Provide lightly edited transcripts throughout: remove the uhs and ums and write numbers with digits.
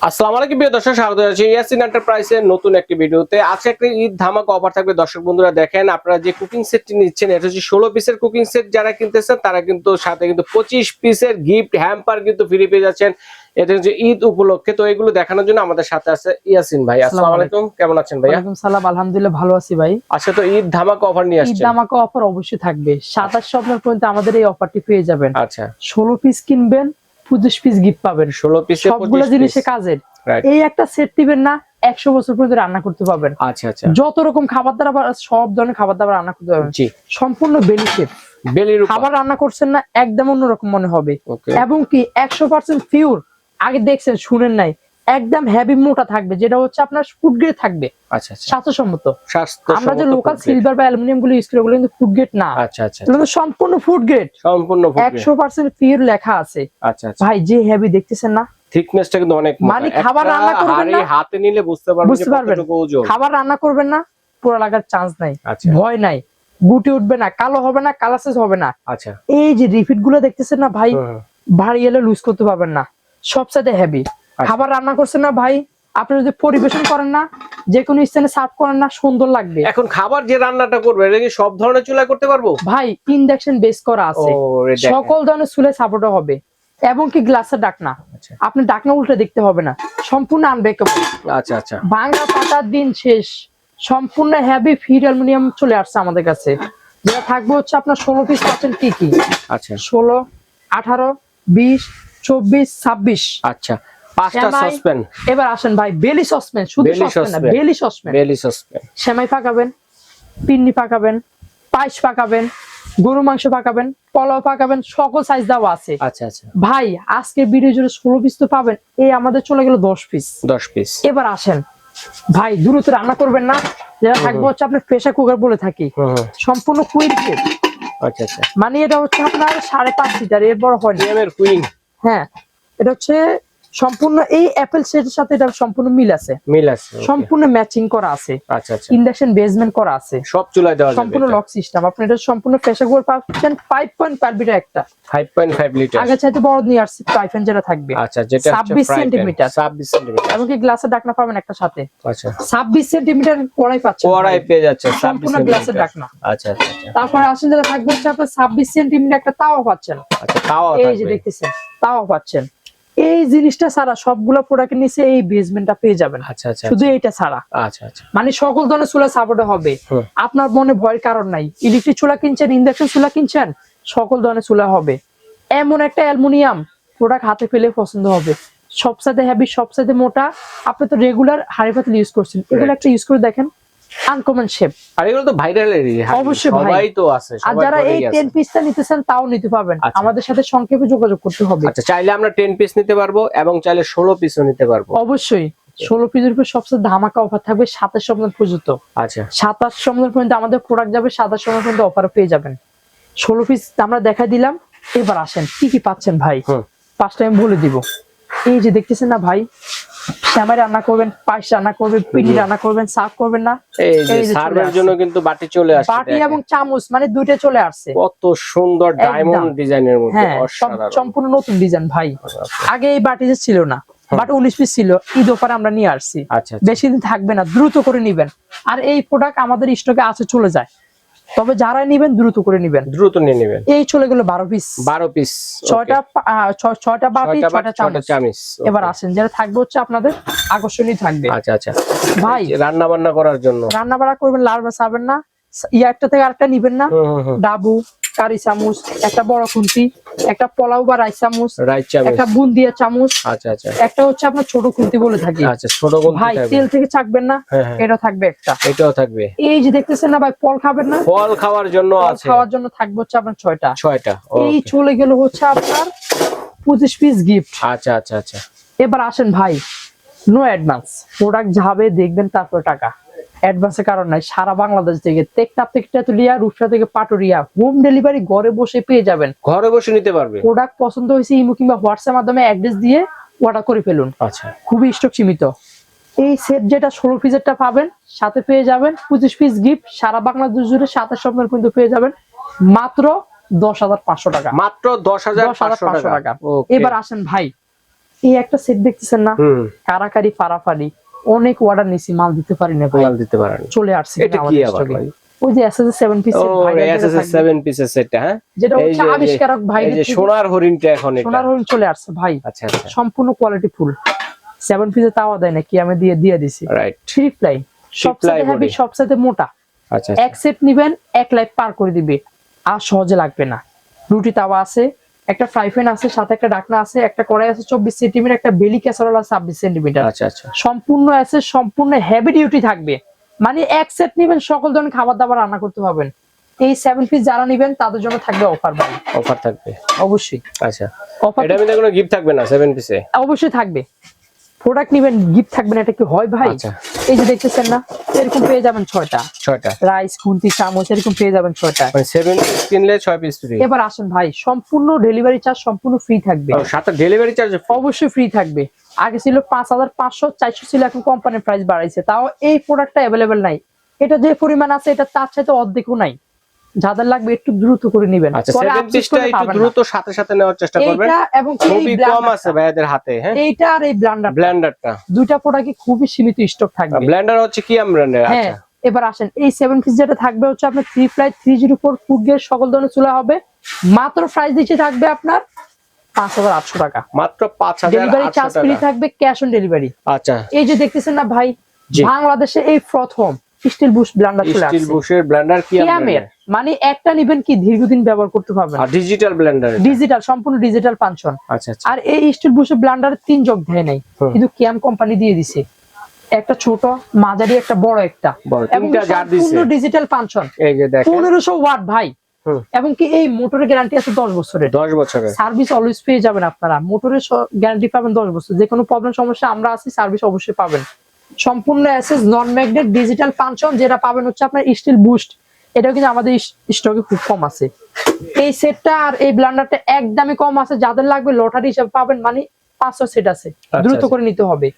আসসালামু আলাইকুম প্রিয় দর্শক, স্বাগত জানাচ্ছি ইয়াসিন এন্টারপ্রাইজের নতুন একটি ভিডিওতে। আজকে একটা ঈদ ধামাকা অফার থাকবে। দর্শক বন্ধুরা দেখেন, আপনারা যে কুকিং সেটটি নিচ্ছেন এটা হচ্ছে 16 পিসের কুকিং সেট। যারা কিনতেছেন তারা কিন্তু সাথে কিন্তু 25 পিসের গিফট হ্যাম্পার কিন্তু ফ্রি পেয়ে যাচ্ছেন। এটা হচ্ছে ঈদ উপলক্ষে। তো এগুলো দেখানোর জন্য আমাদের সাথে আছে ইয়াসিন ভাই। আসসালামু আলাইকুম, কেমন আছেন ভাই? ওয়ালাইকুম সালাম, আলহামদুলিল্লাহ ভালো আছি ভাই। আচ্ছা, তো ঈদ ধামাকা অফার নিয়ে আসছেন। ঈদ ধামাকা অফার অবশ্যই থাকবে। 27 সপ্তাহ পর্যন্ত আমাদের এই অফারটি পেয়ে যাবেন। আচ্ছা, 16 পিস কিনবেন 25 পিস গিফট পাবেন। 16 পিসে সবগুলো জিনিসে কাজের। এই একটা সেট দিবেন না, 100 বছর পর্যন্ত রান্না করতে পারবেন। আচ্ছা আচ্ছা, যত রকম খাবার দাবার, সব ধরনের খাবার দাবার রান্না করতে পারবেন। জি, সম্পূর্ণ বেলি শেপ। বেলির খাবার রান্না করছেন না, একদম অন্যরকম মনে হবে। এবং কি 100% পিওর। আগে দেখছেন শুনেন নাই, একদম হেভি মোটা থাকবে, যেটা হচ্ছে আপনার ফুড গ্রেড থাকবে। আচ্ছা আচ্ছা, স্বাস্থ্যসম্মত। আমরা যে লোকাল স্বাস্থ্যসম্মত সিলভার বা অ্যালুমিনিয়াম গুলো ইউজ করি, ওগুলো কিন্তু ফুড গ্রেড না। আচ্ছা আচ্ছা, এগুলো সম্পূর্ণ ফুড গ্রেড, সম্পূর্ণ 100% পিওর লেখা আছে। আচ্ছা আচ্ছা ভাই যে হেভি দেখতেছেন না, থিকনেসটা কিন্তু অনেক মোটা। মানে খাবার রান্না করবেন না, হাতে নিলে বুঝতে পারবেন যে কতটুকু ওজন। খাবার রান্না করবেন না, পোড়া লাগার চান্স নাই, আচ্ছা, ভয় নাই, গুটি উঠবে না, কালো হবে না, কালাসেস হবে না। আচ্ছা, এই যে রিপিট গুলো দেখতেছেন না ভাই, ভারী এলে লুজ করতে পারবেন না, সবচেয়ে হেভি। খাবার রান্না করছেন না ভাই, আপনি যদি পরিবেশন করেন না, যে কোনো স্থানে সার্ভ করেন না, সুন্দর লাগবে। এখন খাবার যে রান্নাটা করবে এটা কি সব ধরনের চুলায় করতে পারবো ভাই? ইন্ডাকশন বেস করা আছে, সকল ধরনের চুলায় সাপোর্ট হবে। এবং কি গ্লাসের ডাকনা, আপনি ডাকনা উল্টে দেখতে হবে না, সম্পূর্ণ আনব্রেকেবল। আচ্ছা আচ্ছা, ভাঙা পাতার দিন শেষ। সম্পূর্ণ হেভি ফিড অ্যালুমিনিয়াম চলে আসছে আমাদের কাছে, যেটা থাকবে হচ্ছে আপনার 16 পিস পাচ্ছেন। কি কি? আচ্ছা, 16, 18, 20, 24, 26। আচ্ছা, 5টা সসপ্যান। এবার আসেন ভাই, বেলি সসপ্যান, শুধু সসপ্যান না, বেলি সসপ্যান। বেলি সসপ্যান। সেমাই পাকাবেন, পিন্নি পাকাবেন, পায়েস পাকাবেন, গরু মাংস পাকাবেন, পোলাও পাকাবেন, সকল সাইজ দেওয়া আছে। আচ্ছা আচ্ছা ভাই আজকে ভিডিও জুড়ে 16 পিস তো পাবেন, এই আমাদের চলে গেল 10 পিস। 10 পিস। এবার আসেন ভাই, দ্রুত রান্না করবেন না, যেটা থাকবে হচ্ছে আপনার প্রেসার কুকার বলে থাকি, সম্পূর্ণ কুইন সেট। আচ্ছা আচ্ছা, মানে এটা হচ্ছে আপনার 5.5 লিটার, এর বড় হয় না। এর কুইন। হ্যাঁ, এটা হচ্ছে সম্পূর্ণ এই অ্যাপেল সেটের সাথে এটা সম্পূর্ণ মিল আছে, সম্পূর্ণ ম্যাচিং করা আছে। আচ্ছা আচ্ছা, ইন্ডাকশন বেসমেন্ট করা আছে, সব চুলায় দেওয়া যাবে। সম্পূর্ণ লক সিস্টেম। আপনি এটা সম্পূর্ণ প্রেসার কুকার পাচ্ছেন 5.5 লিটার একটা, 5.5 লিটার। আগে চাইতে বড় নিয়ে আসছে, টাইফেন যেটা থাকবে। আচ্ছা, যেটা 26 সেন্টিমিটার। 26 সেন্টিমিটার। এবং কি গ্লাসের ঢাকনা পাবেন একটা সাথে। আচ্ছা, 26 সেন্টিমিটার কড়াই পাচ্ছেন, কড়াই পেয়ে যাচ্ছে সম্পূর্ণ গ্লাসের ঢাকনা। আচ্ছা আচ্ছা, তারপরে আসেন যেটা থাকবে হচ্ছে আপনার 26 সেন্টিমিটার একটা তাওয়া পাচ্ছেন। আচ্ছা, তাওয়া এই যে দেখতেছেন, তাওয়া পাচ্ছেন। এই জিনিসটা ছাড়া সবগুলো প্রোডাক্টের নিচে এই বেসমেন্টটা পেয়ে যাবেন। আচ্ছা আচ্ছা, শুধু এইটা ছাড়া। আচ্ছা আচ্ছা, মানে সকল ধরনের চুলা সাপোর্ট হবে, আপনার মনে ভয়ের কারণ নাই। ইলেকট্রিক চুলা কিনছেন, ইন্ডাকশন চুলা কিনছেন, সকল ধরনের চুলা হবে। এমন একটা অ্যালুমিনিয়াম প্রোডাক্ট হাতে পেলে পছন্দ হবে, সবসাথে হেভি, সবসাথে মোটা। আপনি তো রেগুলার হাড়ি পাতিল ইউজ করছেন, এগুলো একটা ইউজ করে দেখেন, আনকমন শেপ। আর এগুলো তো ভাইরাল এরিয়া, অবশ্যই সবাই তো আছে। আর যারা এই 10 পিসটা নিতে চান তাও নিতে পারবেন, আমাদের সাথে সংক্ষেপে যোগাযোগ করতে হবে। আচ্ছা, চাইলে আমরা 10 পিস নিতে পারবো এবং চাইলে 16 পিসও নিতে পারবো। অবশ্যই 16 পিসের উপর সবচেয়ে ধামাকা অফার থাকবে 27 সপ্তাহ পর্যন্ত। আচ্ছা, 27 সপ্তাহ পর্যন্ত আমাদের প্রোডাক্ট যাবে, 27 সপ্তাহ পর্যন্ত অফার পেয়ে যাবেন। 16 পিস আমরা দেখাই দিলাম। এবার আসেন কি কি পাচ্ছেন ভাই, পাঁচটা আমি বলে দিব। এই যে দেখতেছেন না ভাই, সেমাই রান্না করবেন, পায়েস রান্না করবেন, পিঠি রান্না করবেন, সার্ভ করবেন না, এই যে সার্ভের জন্য কিন্তু বাটি চলে আসছে। বাটি এবং চামচ মানে দুইটা চলে আসছে। কত সুন্দর ডায়মন্ড ডিজাইনের মধ্যে, অসাধারণ, সম্পূর্ণ নতুন ডিজাইন ভাই। আগে এই বাটি যে ছিল না, বাট 19 পিস ছিল, ঈদ অফারে আমরা নিয়ে আসছি। বেশি দিন থাকবে না, দ্রুত করে নিবেন। আর এই প্রোডাক্ট আমাদের স্টকে আছে, চলে যায়, তবে যারা নিবেন দ্রুত করে নিবেন, দ্রুত নিয়ে নেবেন। এই চলে গেল 12 পিস, 12 পিস, 6টা বাটি, 6টা চামচ। এবার আসেন যেটা থাকবে হচ্ছে আপনাদের আকর্ষণীয় থাকবে। আচ্ছা আচ্ছা ভাই, রান্না বান্না করার জন্য, রান্না বান্না করবেন, লাড়বা চাবেন না, একটা থেকে আরেকটা নিবেন না। ডাবু, কারি চামচ, একটা বড় খুন্তি, একটা পোলাও বা রাইস চামচ, একটা বুন্দিয়া চামচ। আচ্ছা আচ্ছা, একটা হচ্ছে আপনার ছোট খুন্তি বলে থাকি। আচ্ছা, ছোট খুন্তি। ভাই তেল থেকে চাকবেন না, এটা থাকবে একটা, এটাও থাকবে। এই যে দেখতেছেন না ভাই, ফল খাবেন না, ফল খাওয়ার জন্য আছে, খাওয়ার জন্য থাকবে হচ্ছে আপনার 6টা। এই চলে গেল হচ্ছে আপনার 25 পিস গিফট। আচ্ছা আচ্ছা আচ্ছা, এবার আসেন ভাই, নো অ্যাডভান্স, প্রোডাক্ট যাবে দেখবেন তারপর টাকা। অ্যাডভান্সের কারণ নাই, সারা বাংলাদেশ থেকে, টেকনাফ থেকে তেতুলিয়া, রূপসা থেকে পাটুরিয়া, হোম ডেলিভারি ঘরে বসে পেয়ে যাবেন, ঘরে বসে নিতে পারবে। প্রোডাক্ট পছন্দ হয়েছে ইমো কিংবা হোয়াটসঅ্যাপ মাধ্যমে অ্যাড্রেস দিয়ে অর্ডার করে ফেলুন। আচ্ছা, খুবই স্টক সীমিত। এই সেট যেটা 16 পিসেরটা পাবেন, সাথে পেয়ে যাবেন 25 পিস গিফট। সারা বাংলাদেশ জুড়ে 27 সপ্তাহ পর্যন্ত পেয়ে যাবেন মাত্র 10,500 টাকা, মাত্র 10,500 টাকা। এবার আসেন ভাই, এই একটা সেট দেখতেছেন না, কারাকারি ফারাফারি, অনেক অর্ডার নিছি, মাল দিতে পারি না ভাই, মাল দিতে পারেন, চলে আসছে। এটা কি আবার ভাই? ওই যে এসএস 7 পিস সেট ভাই, এসএস 7 পিসের সেটটা, হ্যাঁ, যেটা হচ্ছে আবিষ্কারক ভাই, এই যে সোনার হরিণটা, এখন এটা সোনার হরিণ চলে আসছে ভাই। আচ্ছা আচ্ছা, সম্পূর্ণ কোয়ালিটি ফুল 7 পিসে তাওয়া দেয় না কি, আমি দিয়ে দিছি। রাইট, থ্রি প্লাই, সবচেয়ে হেভি, সবচেয়ে মোটা। আচ্ছা, এক সেট নিবেন, এক লাইফ পার করে দিবে, আর সহজে লাগবে না। রুটি তাওয়া আছে, একটা ফ্রাই প্যান আছে, সাথে একটা ঢাকনা আছে, একটা কড়াই আছে 24 সেন্টিমিটার, একটা বেলি ক্যাসারোল আছে 26 সেন্টিমিটার। আচ্ছা আচ্ছা, সম্পূর্ণ আছে, সম্পূর্ণ হেভি ডিউটি থাকবে। মানে এক সেট নিবেন, সকল ধরনের খাবার দাবার রান্না করতে পারবেন। এই 7 পিস যারা নিবেন তাদের জন্য থাকবে অফার ভাই, অফার থাকবে অবশ্যই। আচ্ছা, এটা আমি কোনো গিফট থাকবে না 7 পিসে? অবশ্যই থাকবে, প্রোডাক্ট নিবেন গিফট থাকবে না, এটা কি হয় ভাই? আচ্ছা, এই যে দেখতেছেন না, এরকম পেয়ে যাবেন 6টা রাইস, খুন্তি, চামচ, এরকম পেয়ে যাবেন 6টা। মানে 7 পিস কিনলে 6 পিস ফ্রি। এবার আসেন ভাই, সম্পূর্ণ ডেলিভারি চার্জ সম্পূর্ণ ফ্রি থাকবে। সাথে ডেলিভারি চার্জ অবশ্যই ফ্রি থাকবে। আগে ছিল 5500 400 ছিল, এখন কোম্পানির প্রাইস বাড়াইছে, তাও এই প্রোডাক্টটা अवेलेबल নাই। এটা যে পরিমাণ আছে এটা তার চাইতে অর্ধেকও নাই। যাদের লাগবে একটু দ্রুত করে নেবেন, আচ্ছা 7 পিসটা একটু দ্রুত সাথে সাথে নেওয়ার চেষ্টা করবেন। এটা এবং খুবই কম আছে ভাইয়াদের হাতে, হ্যাঁ, এইটা আর এই ব্লেন্ডারটা, দুইটা প্রোডাক্টই খুবই সীমিত স্টক থাকবে। ব্লেন্ডার হচ্ছে কি ব্র্যান্ডের? আচ্ছা, এবার আসেন, এই 7 পিস যেটা থাকবে হচ্ছে আপনার 3 প্লাই 304 ফুড গ্রেড সকল ধরনের চুলা হবে। মাত্র প্রাইস দিচ্ছে থাকবে আপনার 5800 টাকা, মাত্র 5800 ডেলিভারি চার্জ ফ্রি থাকবে, ক্যাশ অন ডেলিভারি। আচ্ছা, এই যে দেখতেছেন না ভাই, বাংলাদেশে এই প্রথম স্টিল বুশ ব্লেন্ডার চলে আসছে। স্টিল বুশের ব্লেন্ডার কি কিয়ামের, মানে একটা নিবেন কি দীর্ঘদিন ব্যবহার করতে পারবেন। আর ডিজিটাল ব্লেন্ডার, ডিজিটাল, সম্পূর্ণ ডিজিটাল ফাংশন। আচ্ছা আচ্ছা, আর এই স্টিল বুশের ব্লেন্ডার 3 জগ দেয় নাই, কিন্তু কিয়াম কোম্পানি দিয়ে দিছে, একটা ছোট, মাঝারি, একটা বড়, একটা, এবং সম্পূর্ণ ডিজিটাল ফাংশন। এই যে দেখেন 1500 ওয়াট ভাই, এবং কি এই মোটরের গ্যারান্টি আছে 10 বছরের। 10 বছরের সার্ভিস অলওয়েজ পেয়ে যাবেন আপনারা, মোটরের গ্যারান্টি পাবেন 10 বছর, যে কোনো প্রবলেম সমস্যা আমরা আছি, সার্ভিস অবশ্যই পাবেন। সম্পূর্ণ এসএস নন ম্যাগনেট ডিজিটাল ফাংশন, যেটা পাবেন হচ্ছে আপনার স্টিল বুস্ট, এটাও কিন্তু আমাদের স্টকে খুব কম আছে। এই সেটটা আর এই ব্লেন্ডারটা একদমই কম আছে, যাদের লাগবে লটারি হিসেবে পাবেন, মানে 500 সেট আছে, দ্রুত করে নিতে হবে।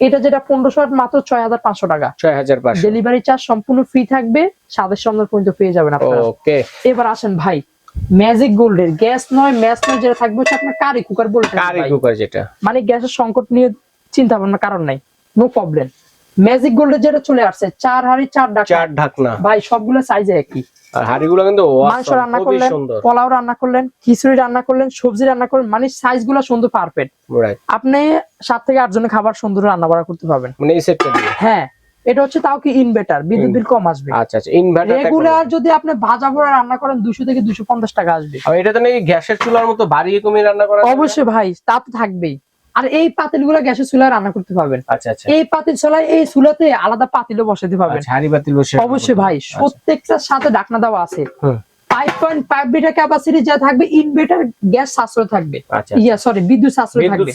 এটা যেটা 1500 ওয়াট মাত্র 6500 টাকা, 6500, ডেলিভারি চার্জ সম্পূর্ণ ফ্রি থাকবে, 27 সন্ধ্যা পর্যন্ত পেয়ে যাবেন আপনারা। ওকে, এবার আসেন ভাই, ম্যাজিক গোল্ডের গ্যাস নয় ম্যাচ নয়, যেটা থাকবে হচ্ছে আপনার কারি কুকার বলতে, কারি কুকার, যেটা মানে গ্যাসের সংকট নিয়ে চিন্তা ভাবনা কারণ নাই, নো প্রবলেম। ম্যাজিক গোল্ডের যেটা চলে আসছে 4 হাঁড়ি 4 ঢাকনা ভাই, সবগুলো সাইজ একই। আর হাঁড়িগুলো কিন্তু মাংস রান্না করলেন, পোলাও রান্না করলেন, খিচুড়ি রান্না করলেন, সবজি রান্না করলেন, মানে সাইজগুলো সুন্দর পারফেক্ট। আপনি 7 থেকে 8 জনের খাবার সুন্দর রান্না বাড়া করতে পারবেন, মানে এই সেটটা দিয়ে। হ্যাঁ, এটা হচ্ছে তাও কি ইনভার্টার, বিদ্যুৎ বিল কম আসবে। আচ্ছা আচ্ছা, ইনভার্টার রেগুলার যদি আপনি ভাজা পোড়া রান্না করেন 200 থেকে 250 টাকা আসবে। আর এটা তো নাকি গ্যাসের চুলার মতো বাড়িয়ে কমিয়ে রান্না করা? অবশ্যই ভাই, তা তো থাকবেই। আর এই পাতিলগুলো গ্যাসের চুলায় রান্না করতে পারবেন। আচ্ছা আচ্ছা, এই পাতিল চুলায় এই চুলাতে আলাদা পাতিলও বসাতে পারবেন, হাঁড়ি পাতিল বসে। অবশ্যই ভাই, প্রত্যেকটার সাথে ঢাকনা দেওয়া আছে। 5.5 লিটার ক্যাপাসিটি যা থাকবে, ইনভার্টার গ্যাস সাশ্রয় থাকবে, বিদ্যুৎ সাশ্রয় থাকবে।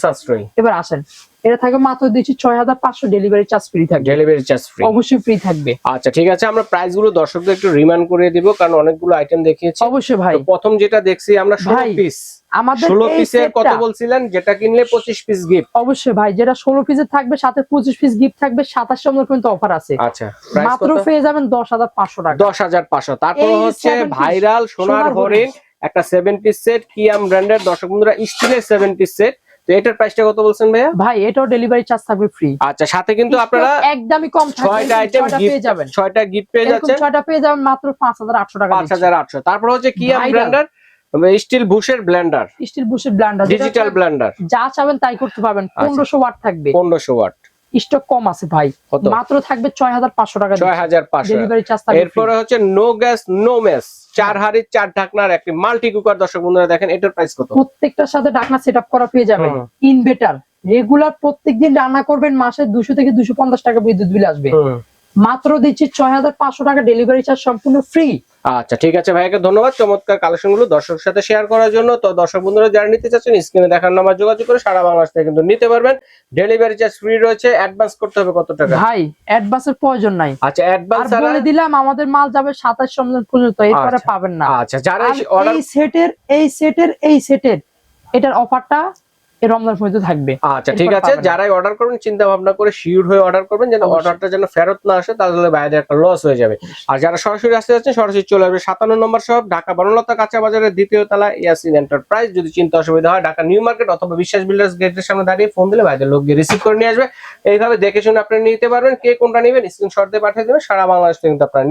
এবার আসেন, এটা থাকবে মাত্র দিচ্ছি 6500, ডেলিভারি চার্জ ফ্রি থাকবে, ডেলিভারি চার্জ ফ্রি অবশ্যই ফ্রি থাকবে। আচ্ছা ঠিক আছে, আমরা প্রাইস গুলো দর্শকদের একটু রিমাইন্ড করে দিব, কারণ অনেকগুলো আইটেম দেখিয়েছি। অবশ্যই ভাই, প্রথম যেটা দেখছি আমরা 16 পিস, আমাদের 16 পিসের কত বলছিলেন, যেটা কিনলে 25 পিস গিফট? অবশ্যই ভাই, যেটা 16 পিসের থাকবে সাথে 25 পিস গিফট থাকবে, 27 নম্বর পর্যন্ত অফার আছে। আচ্ছা, মাত্র পেয়ে যাবেন 10500 টাকা, 10500। তারপর হচ্ছে ভাইরাল সোনার হরিণ একটা 7 পিস সেট, কিয়াম ব্র্যান্ডের, দর্শক বন্ধুরা স্টিলের 7 পিস সেট। তো এটার প্রাইসটা কত বলছেন ভাইয়া? ভাই এটাও ডেলিভারি চার্জ থাকবে ফ্রি। আচ্ছা, সাথে কিন্তু আপনারা একদমই কম থাকবে, 6টা আইটেম পেয়ে যাবেন, 6টা গিফট পেয়ে যাচ্ছেন, 6টা পেয়ে যাবেন মাত্র 5800 টাকা, 5800। তারপর হচ্ছে কিয়াম ব্র্যান্ডের স্টিল বুশের ব্লেন্ডার, স্টিল বুশের ব্লেন্ডার, ডিজিটাল ব্লেন্ডার, যা চাবেন তাই করতে পারবেন। 1500 ওয়াট থাকবে, 1500 ওয়াট, স্টক কম আছে ভাই, মাত্র থাকবে 6500 টাকা, 6500 ডেলিভারি চার্জ থাকবে। এরপরে হচ্ছে নো গ্যাস নো মেস 4 হাঁড়ি 4 ঢাকনার একটি মাল্টি কুকার, দর্শক বন্ধুরা দেখেন এটার প্রাইস কত? প্রত্যেকটার সাথে ঢাকনা সেটআপ করা পেয়ে যাবেন। ইনভার্টার, রেগুলার প্রত্যেকদিন রান্না করবেন, মাসে 200 থেকে 250 টাকা বিদ্যুৎ বিল আসবে, মাত্র দিচ্ছি 6500 টাকা, ডেলিভারি চার্জ সম্পূর্ণ ফ্রি। আচ্ছা ঠিক আছে, ভাইকে ধন্যবাদ চমৎকার কালেকশন গুলো দর্শকের সাথে শেয়ার করার জন্য। তো দর্শক বন্ধুরা যারা নিতে চাচ্ছেন স্ক্রিনে দেখার নাম্বার যোগাযোগ করে সারা বাংলাদেশ থেকে কিন্তু নিতে পারবেন, ডেলিভারি চার্জ ফ্রি রয়েছে। অ্যাডভান্স করতে হবে কত টাকা? ভাই অ্যাডভান্সের প্রয়োজন নাই। আচ্ছা, অ্যাডভান্স বলে দিলাম, আমাদের মাল যাবে 27 সপ্তাহ পর্যন্ত, এরপরে পাবেন না। আচ্ছা, যারা এই সেটের এটার অফারটা এই রমজান পর্যন্ত থাকবে। আচ্ছা ঠিক আছে, যারাই অর্ডার করবেন চিন্তা ভাবনা করে শিওর হয়ে অর্ডার করবেন, যেন অর্ডারটা যেন ফেরত না আসে, তাহলে বাইরে একটা লস হয়ে যাবে। আর যারা সরাসরি আসতে যাচ্ছেন সরাসরি চলে আসবে 57 নম্বর শপ, ঢাকা বনলতা কাঁচা বাজারের দ্বিতীয় তলা, ইয়াসিন এন্টারপ্রাইজ। যদি চিন্তা অসুবিধা হয় ঢাকা নিউ মার্কেট অথবা বিশ্বাস বিল্ডার্স গেটের সামনে দাঁড়িয়ে ফোন দিলে বাইরের লোক গিয়ে রিসিভ করে নিয়ে আসবে। এইভাবে দেখে শুনে আপনি নিতে পারবেন। কে কোনটা নেবেন স্ক্রিনশট দিয়ে পাঠিয়ে দেবেন, সারা বাংলাদেশ থেকে কিন্তু আপনারা